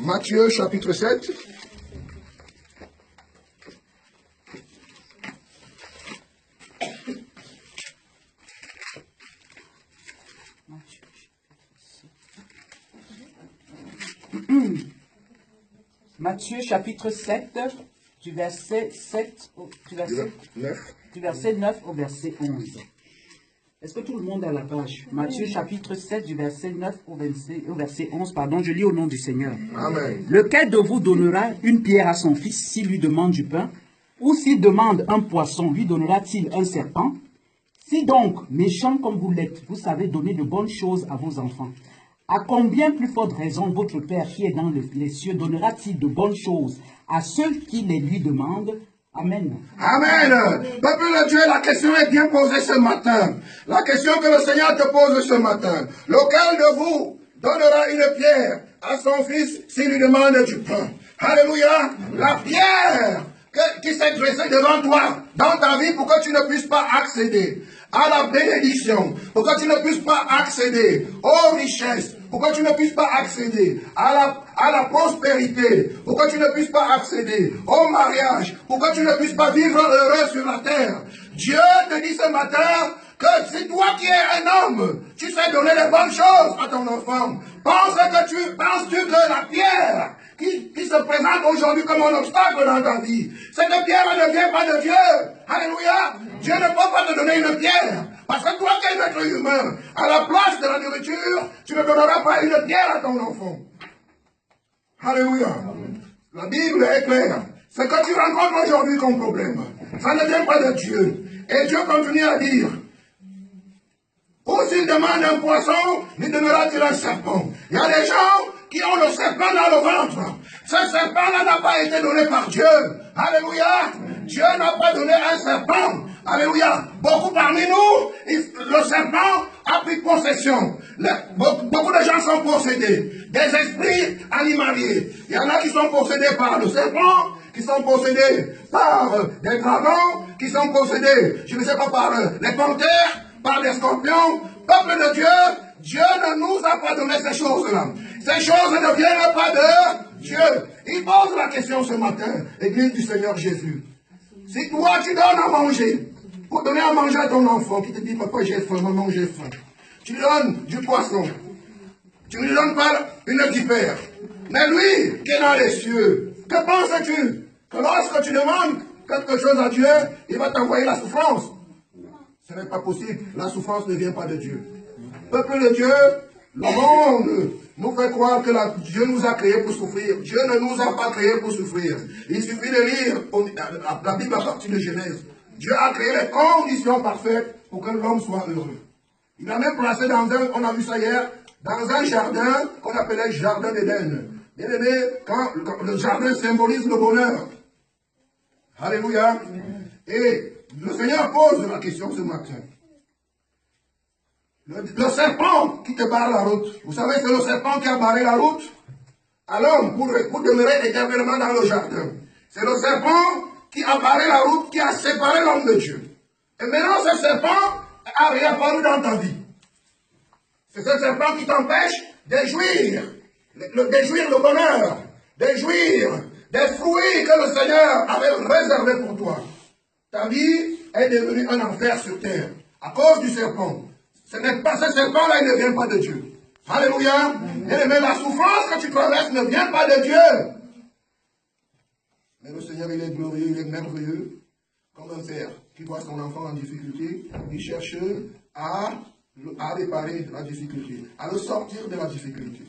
Matthieu chapitre 7. Matthieu chapitre 7, du verset 7 du verset 9 au verset 11. Est-ce que tout le monde a la page? Matthieu chapitre 7 du verset 9 au verset 11, pardon, je lis au nom du Seigneur. Amen. Lequel de vous donnera une pierre à son fils s'il lui demande du pain? Ou s'il demande un poisson, lui donnera-t-il un serpent? Si donc, méchants comme vous l'êtes, vous savez donner de bonnes choses à vos enfants, à combien plus forte raison votre Père qui est dans les cieux donnera-t-il de bonnes choses à ceux qui les lui demandent? Amen. Amen. Peuple de Dieu, la question est bien posée ce matin. La question que le Seigneur te pose ce matin. Lequel de vous donnera une pierre à son fils s'il lui demande du pain? Alléluia. La pierre qui s'est dressée devant toi dans ta vie pour que tu ne puisses pas accéder à la bénédiction, pour que tu ne puisses pas accéder aux richesses, pour que tu ne puisses pas accéder à la prospérité, pour que tu ne puisses pas accéder au mariage, pour que tu ne puisses pas vivre heureux sur la terre. Dieu te dit ce matin que c'est toi qui es un homme, tu sais donner les bonnes choses à ton enfant. Penses-tu que la pierre qui se présente aujourd'hui comme un obstacle dans ta vie, cette pierre ne vient pas de Dieu? Alléluia. Dieu ne peut pas te donner une pierre. Parce que toi qui es un être humain, à la place de la nourriture, tu ne donneras pas une pierre à ton enfant. Alléluia. La Bible est claire. Ce que tu rencontres aujourd'hui comme problème, ça ne vient pas de Dieu. Et Dieu continue à dire, ou s'il demande un poisson, lui donnera-t-il un serpent? Il y a des gens qui ont le serpent dans le ventre. Ce serpent-là n'a pas été donné par Dieu. Alléluia. Dieu n'a pas donné un serpent. Alléluia. Beaucoup parmi nous, le serpent a pris possession. Beaucoup de gens sont possédés. Des esprits animaliers. Il y en a qui sont possédés par le serpent, qui sont possédés par des dragons, qui sont possédés, je ne sais pas, par les panthères, par des scorpions. Peuple de Dieu, Dieu ne nous a pas donné ces choses-là. Ces choses ne viennent pas de Dieu. Il pose la question ce matin, Église du Seigneur Jésus. Si toi tu donnes à manger, pour donner à manger à ton enfant qui te dit, papa j'ai faim, maman j'ai faim, tu lui donnes du poisson, tu ne lui donnes pas une vipère. Mais lui qui est dans les cieux, que penses-tu? Que lorsque tu demandes quelque chose à Dieu, il va t'envoyer la souffrance? Ce n'est pas possible. La souffrance ne vient pas de Dieu. Peuple de Dieu, le monde nous fait croire que Dieu nous a créés pour souffrir. Dieu ne nous a pas créés pour souffrir. Il suffit de lire la Bible à partir de Genèse. Dieu a créé les conditions parfaites pour que l'homme soit heureux. Il a même placé dans on a vu ça hier, dans un jardin qu'on appelait jardin d'Éden. Bien aimé, quand le jardin symbolise le bonheur. Alléluia. Et le Seigneur pose la question ce matin. Le serpent qui te barre la route. Vous savez, c'est le serpent qui a barré la route à l'homme pour demeurer éternellement dans le jardin. C'est le serpent qui a barré la route, qui a séparé l'homme de Dieu. Et maintenant, ce serpent a réapparu dans ta vie. C'est ce serpent qui t'empêche de jouir le bonheur, de jouir des fruits que le Seigneur avait réservés pour toi. Ta vie est devenue un enfer sur terre à cause du serpent. Ce n'est pas ce serpent-là, il ne vient pas de Dieu. Alléluia. Et même la souffrance que tu traverses ne vient pas de Dieu. Mais le Seigneur, il est glorieux, il est merveilleux. Comme un père qui voit son enfant en difficulté, il cherche à réparer la difficulté, à le sortir de la difficulté.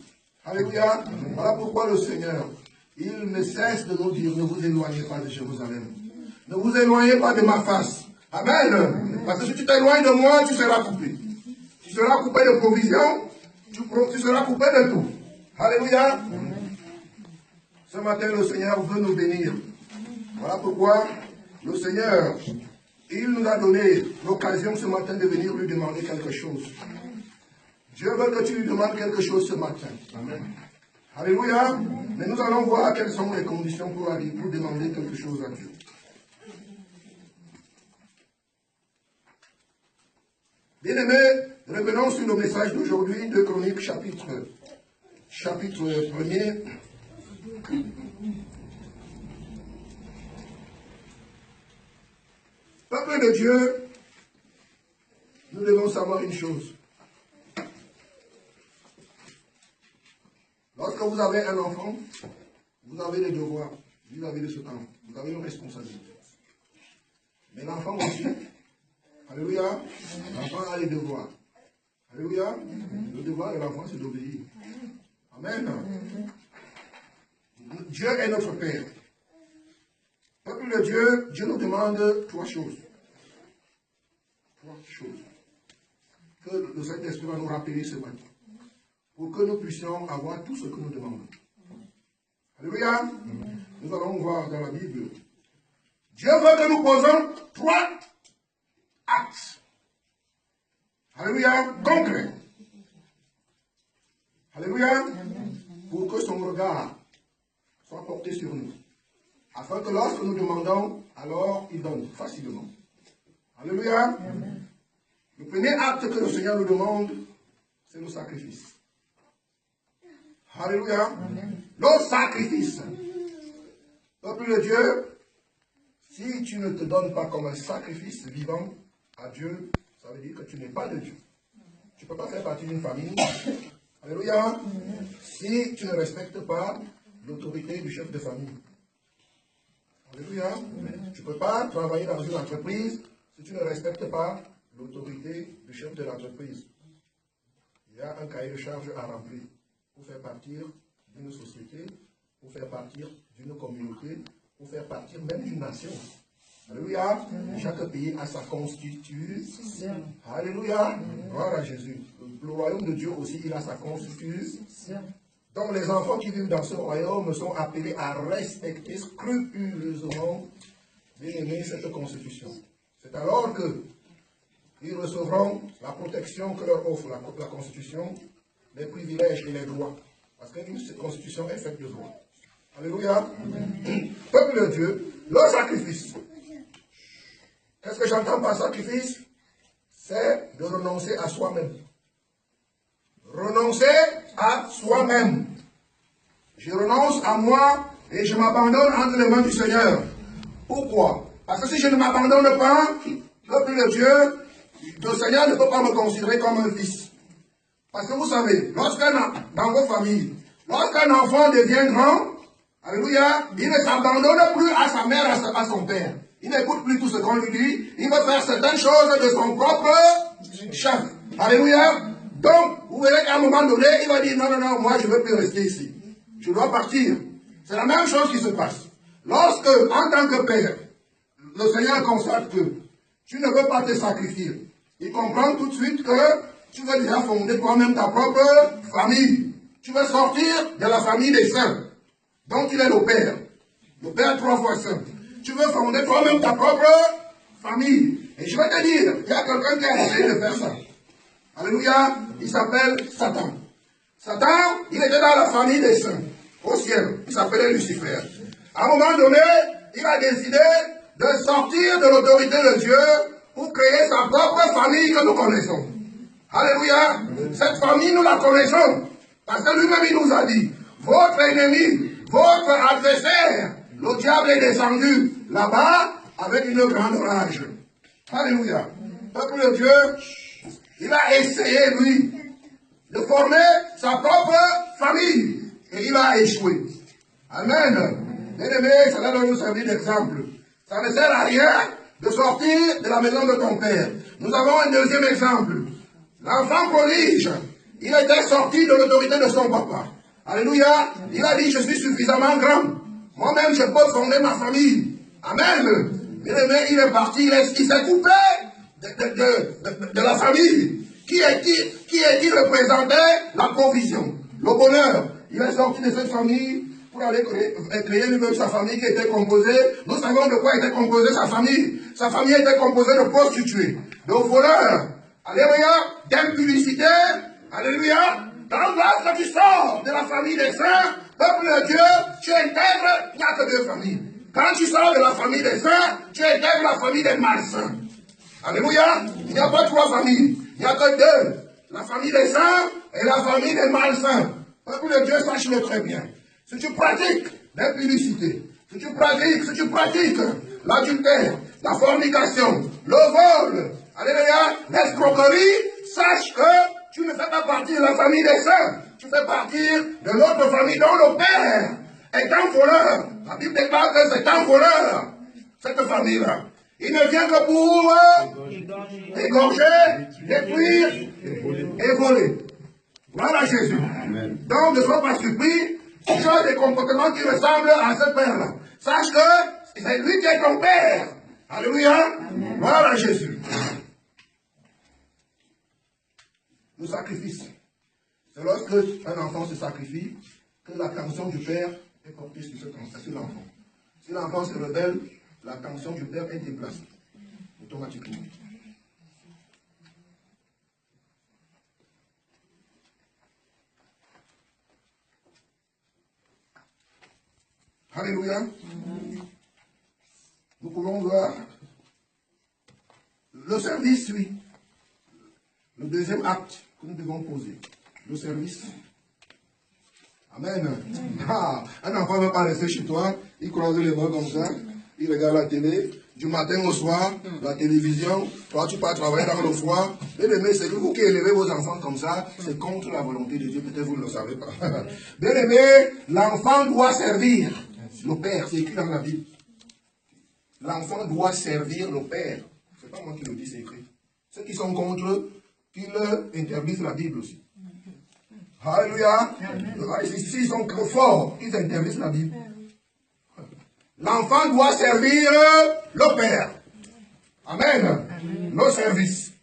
Alléluia. Voilà pourquoi le Seigneur, il ne cesse de nous dire, ne vous éloignez pas de Jérusalem. Ne vous éloignez pas de ma face. Amen. Parce que si tu t'éloignes de moi, tu seras coupé. Tu seras coupé de provisions, tu seras coupé de tout. Alléluia. Ce matin, le Seigneur veut nous bénir. Voilà pourquoi le Seigneur, il nous a donné l'occasion ce matin de venir lui demander quelque chose. Dieu veut que tu lui demandes quelque chose ce matin. Amen. Alléluia. Mais nous allons voir quelles sont les conditions pour demander quelque chose à Dieu. Bien-aimés, revenons sur le message d'aujourd'hui de Chroniques chapitre 1er. Peuple de Dieu, nous devons savoir une chose. Lorsque vous avez un enfant, vous avez des devoirs vis-à-vis de cet enfant. Vous avez une responsabilité. Mais l'enfant aussi, alléluia, l'enfant a les devoirs. Alléluia, le devoir de l'enfant, c'est d'obéir. Amen. Dieu est notre Père. Peuple de Dieu, Dieu nous demande trois choses. Trois choses. Que le Saint-Esprit va nous rappeler ce matin. Pour que nous puissions avoir tout ce que nous demandons. Alléluia. Nous allons voir dans la Bible. Dieu veut que nous posons trois actes. Alléluia. Concrets. Alléluia. Pour que son regard soit porté sur nous. Afin que lorsque nous demandons, alors il donne facilement. Alléluia. Le premier acte que le Seigneur nous demande, c'est le sacrifice. Alléluia. Le sacrifice. Peuple de Dieu, si tu ne te donnes pas comme un sacrifice vivant à Dieu, ça veut dire que tu n'es pas de Dieu. Tu ne peux pas faire partie d'une famille. Alléluia. Si tu ne respectes pas l'autorité du chef de famille. Alléluia. Tu ne peux pas travailler dans une entreprise si tu ne respectes pas l'autorité du chef de l'entreprise. Il y a un cahier de charge à remplir pour faire partir d'une société, pour faire partir d'une communauté, pour faire partir même d'une nation. Alléluia. Chaque pays a sa constitution. Alléluia. Gloire à Jésus. Le royaume de Dieu aussi, il a sa constitution. Donc les enfants qui vivent dans ce royaume sont appelés à respecter scrupuleusement, bien aimé, cette constitution. C'est alors que ils recevront la protection que leur offre la Constitution, les privilèges et les droits. Parce qu'une Constitution est faite de droits. Alléluia. Peuple de Dieu, le sacrifice. Qu'est-ce que j'entends par sacrifice? C'est de renoncer à soi-même. Renoncer à soi-même. Je renonce à moi et je m'abandonne entre les mains du Seigneur. Pourquoi? Parce que si je ne m'abandonne pas, peuple de Dieu, le Seigneur ne peut pas me considérer comme un fils. Parce que vous savez, dans vos familles, lorsqu'un enfant devient grand, alléluia, il ne s'abandonne plus à sa mère, à son père. Il n'écoute plus tout ce qu'on lui dit. Il veut faire certaines choses de son propre chef. Alléluia. Donc, vous verrez qu'à un moment donné, il va dire, non, non, non, moi je ne veux plus rester ici. Je dois partir. C'est la même chose qui se passe. Lorsque, en tant que père, le Seigneur constate que tu ne veux pas te sacrifier, il comprend tout de suite que tu veux déjà fonder toi-même ta propre famille. Tu veux sortir de la famille des saints. Donc il est le Père. Le Père 3 fois saint. Tu veux fonder toi-même ta propre famille. Et je vais te dire, il y a quelqu'un qui a essayé de faire ça. Alléluia. Il s'appelle Satan. Satan, il était dans la famille des saints. Au ciel. Il s'appelait Lucifer. À un moment donné, il a décidé de sortir de l'autorité de Dieu pour créer sa propre famille que nous connaissons. Alléluia. Cette famille, nous la connaissons. Parce que lui-même, il nous a dit, votre ennemi, votre adversaire, le diable est descendu là-bas avec une grande rage. Alléluia. Peuple de Dieu, il a essayé, lui, de former sa propre famille. Et il a échoué. Amen. Bien-aimé, ça doit nous servir d'exemple. Ça ne sert à rien de sortir de la maison de ton père. Nous avons un deuxième exemple. L'enfant prodige, il était sorti de l'autorité de son papa. Alléluia. Il a dit, je suis suffisamment grand. Moi-même, je peux fonder ma famille. Amen. Bien-aimé, il est parti, il s'est coupé de la famille. Qui est-il représentait la provision, le bonheur. Il est sorti de cette famille pour aller créer lui-même sa famille qui était composée. Nous savons de quoi était composée sa famille. Sa famille était composée de prostituées, de voleurs, alléluia, d'impudicité, alléluia. Dans lorsque tu sors de la famille des saints, peuple de Dieu, tu intègres, il n'y a que deux familles. Quand tu sors de la famille des saints, tu intègres la famille des malsains. Alléluia. Il n'y a pas trois familles, il n'y a que deux. La famille des saints et la famille des malsains. Peuple de Dieu, sache-le très bien. si tu pratiques l'impudicité, si tu pratiques l'adultère, la fornication, le vol, alléluia, l'escroquerie, sache que tu ne fais pas partie de la famille des saints. Tu fais partie de l'autre famille dont le père est un voleur. La Bible déclare que c'est un voleur, cette famille-là. Il ne vient que pour égorger, détruire et voler. Voilà Jésus. Donc ne sois pas surpris. Tu as des comportements qui ressemblent à ce père-là. Sache que c'est lui qui est ton père. Alléluia. Voilà Jésus. Le sacrifice. C'est lorsque un enfant se sacrifie que l'attention du père est portée sur l'enfant. Si l'enfant se rebelle, l'attention du père est déplacée automatiquement. Alléluia. Nous pouvons voir le service, oui. Le deuxième acte que nous devons poser. Le service. Amen. Ah, un enfant ne va pas rester chez toi, il croise les bras comme ça, il regarde la télé, du matin au soir, la télévision, toi tu pars travailler dans le froid. Bien aimé, c'est vous qui élevez vos enfants comme ça, c'est contre la volonté de Dieu, peut-être vous ne le savez pas. Bien aimé, l'enfant doit servir le Père, c'est écrit dans la Bible. L'enfant doit servir le Père. C'est pas moi qui le dis, c'est écrit. Ceux qui sont contre, qu'ils interdisent la Bible aussi. Alléluia. S'ils sont trop forts, ils interdisent la Bible. L'enfant doit servir le Père. Amen. Nos services.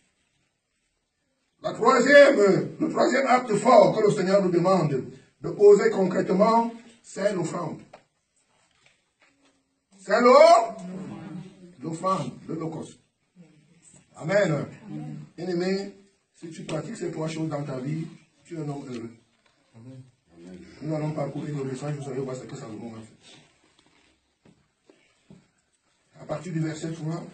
Le troisième acte fort que le Seigneur nous demande de poser concrètement, c'est l'offrande. C'est l'offrande, l'holocauste. Amen. Bien-aimé, si tu pratiques ces trois choses dans ta vie, tu es un homme heureux. Amen. Nous allons parcourir le message, vous allez voir ce que Salomon a fait. À partir du verset 3,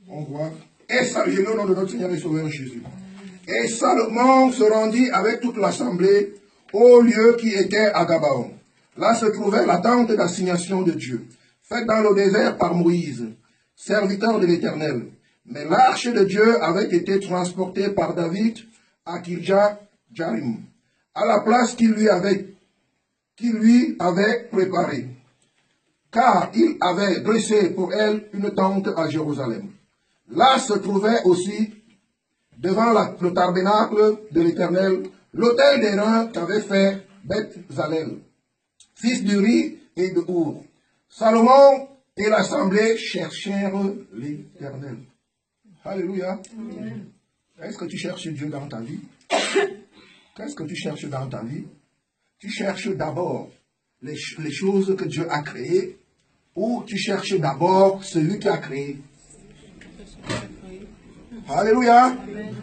on voit, et saluez le nom de notre Seigneur et Sauveur Jésus. Et Salomon se rendit avec toute l'assemblée au lieu qui était à Gabaon. Là se trouvait la tente d'assignation de Dieu, faite dans le désert par Moïse, serviteur de l'Éternel. Mais l'arche de Dieu avait été transportée par David à Kirjath-Jarim, à la place qu'il lui avait préparée, car il avait dressé pour elle une tente à Jérusalem. Là se trouvait aussi, devant le tabernacle de l'Éternel, l'autel des reins qu'avait fait Beth-Zalel, fils d'Uri et de Our. Salomon et l'assemblée cherchèrent l'Éternel. Alléluia. Est-ce que tu cherches Dieu dans ta vie? Qu'est-ce que tu cherches dans ta vie? Tu cherches d'abord les choses que Dieu a créées, ou tu cherches d'abord celui qui a créé? Alléluia.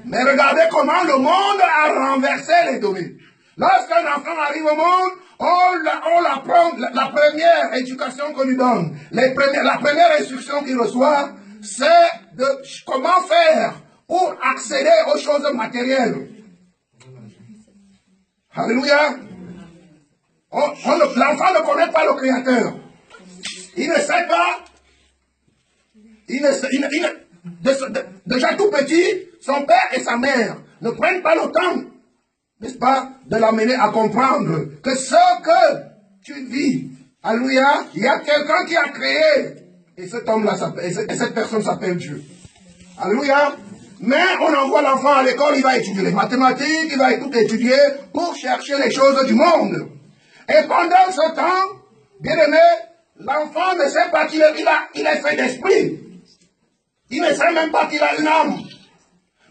Mais regardez comment le monde a renversé les données. Lorsqu'un enfant arrive au monde, on l'apprend, la première éducation qu'on lui donne, la première instruction qu'il reçoit, c'est de comment faire pour accéder aux choses matérielles. Alléluia. L'enfant ne connaît pas le Créateur. Il ne sait pas. Déjà tout petit, son père et sa mère ne prennent pas le temps, n'est-ce pas, de l'amener à comprendre que ce que tu vis, alléluia, il y a quelqu'un qui a créé. Et cet homme-là s'appelle, et cette personne s'appelle Dieu. Alléluia. Mais on envoie l'enfant à l'école, il va étudier les mathématiques, il va tout étudier pour chercher les choses du monde. Et pendant ce temps, bien aimé, l'enfant ne sait pas qu'il est fait d'esprit. Il ne sait même pas qu'il a une âme.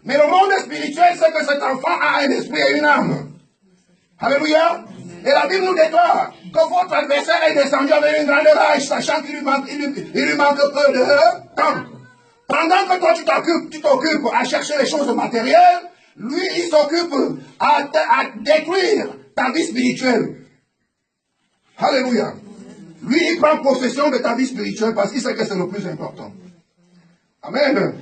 Mais le monde spirituel sait que cet enfant a un esprit et une âme. Alléluia. Et la Bible nous déclare que votre adversaire est descendu avec une grande rage, sachant qu'il lui manque peu de temps. Pendant que toi tu t'occupes à chercher les choses matérielles, lui il s'occupe à détruire ta vie spirituelle. Alléluia. Lui il prend possession de ta vie spirituelle parce qu'il sait que c'est le plus important. Amen.